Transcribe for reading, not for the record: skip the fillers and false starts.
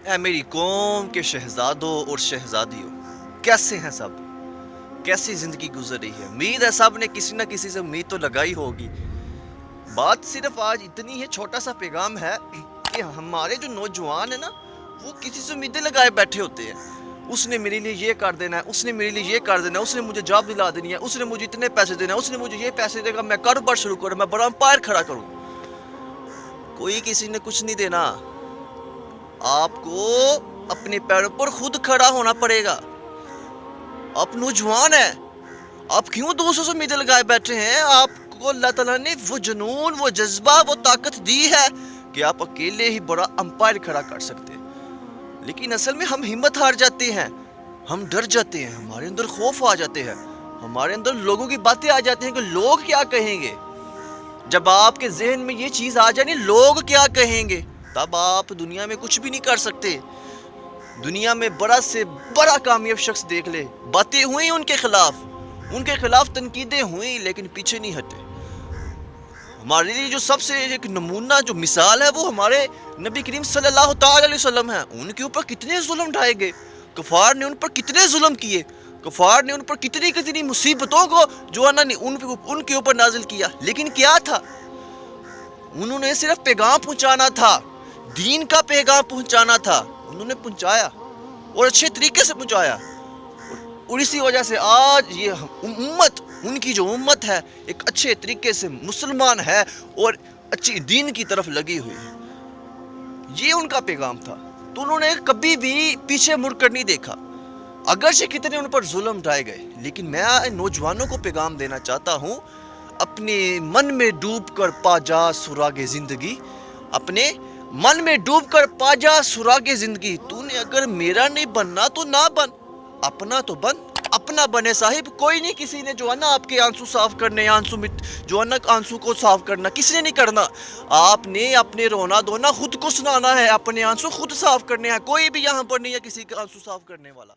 اے میری قوم کے شہزادوں اور شہزادیوں، کیسے ہیں سب؟ کیسی زندگی گزر رہی ہے؟ امید ہے سب نے کسی نہ کسی سے امید تو لگائی ہوگی۔ بات صرف آج اتنی ہے، چھوٹا سا پیغام ہے کہ ہمارے جو نوجوان ہیں نا، وہ کسی سے امیدیں لگائے بیٹھے ہوتے ہیں۔ اس نے میرے لیے یہ کر دینا ہے، اس نے میرے لیے یہ کر دینا ہے، اس نے مجھے جاب دلا دینی ہے، اس نے مجھے اتنے پیسے دینا ہے، اس نے مجھے یہ پیسے دے گا، میں کاروبار شروع کروں، میں بڑا امپائر کھڑا کروں۔ کوئی کسی نے کچھ نہیں دینا۔ آپ کو اپنے پیروں پر خود کھڑا ہونا پڑے گا۔ آپ نوجوان ہیں، آپ کیوں دوسروں سے امیدیں لگائے بیٹھے ہیں؟ آپ کو اللہ تعالیٰ نے وہ جنون، وہ جذبہ، وہ طاقت دی ہے کہ آپ اکیلے ہی بڑا امپائر کھڑا کر سکتے ہیں۔ لیکن اصل میں ہم ہمت ہار جاتے ہیں، ہم ڈر جاتے ہیں، ہمارے اندر خوف آ جاتے ہیں، ہمارے اندر لوگوں کی باتیں آ جاتی ہیں کہ لوگ کیا کہیں گے۔ جب آپ کے ذہن میں یہ چیز آ جائے، لوگ کیا کہیں گے، تب آپ دنیا میں کچھ بھی نہیں کر سکتے۔ دنیا میں بڑا سے بڑا کامیاب شخص دیکھ لے، باتیں ہوئیں ان کے خلاف تنقیدیں ہوئیں، لیکن پیچھے نہیں ہٹے۔ ہمارے لیے جو سب سے ایک نمونہ جو مثال ہے، وہ ہمارے نبی کریم صلی اللہ تعالی علیہ وسلم ہے۔ ان کے اوپر کتنے ظلم ڈھائے گئے، کفار نے ان پر کتنے ظلم کیے، کفار نے ان پر کتنی مصیبتوں کو جو ان کے اوپر نازل کیا، لیکن کیا تھا؟ انہوں نے صرف پیغام پہنچانا تھا، دین کا پیغام پہنچانا تھا، انہوں نے پہنچایا اور اچھے طریقے سے پہنچایا۔ اور اسی وجہ سے آج یہ امت، ان کی جو امت ہے، ایک اچھے طریقے سے مسلمان ہے اور اچھی دین کی طرف لگی ہوئی ہے۔ یہ ان کا پیغام تھا، تو انہوں نے کبھی بھی پیچھے مڑ کر نہیں دیکھا، اگرچہ کتنے ان پر ظلم ڈھائے گئے۔ لیکن میں نوجوانوں کو پیغام دینا چاہتا ہوں، اپنے من میں ڈوب کر پا جا سراغ زندگی، اپنے من میں ڈوب کر پا جا سراغ زندگی۔ تو نے اگر میرا نہیں بننا تو نہ بن، اپنا تو بن، اپنا بنے صاحب۔ کوئی نہیں، کسی نے جو ہے نا آپ کے آنسو صاف کرنے، جو ہے نا آنسو کو صاف کرنا کسی نے نہیں کرنا۔ آپ نے اپنے رونا دھونا خود کو سنانا ہے، اپنے آنسو خود صاف کرنے ہیں۔ کوئی بھی یہاں پر نہیں ہے کسی کے آنسو صاف کرنے والا۔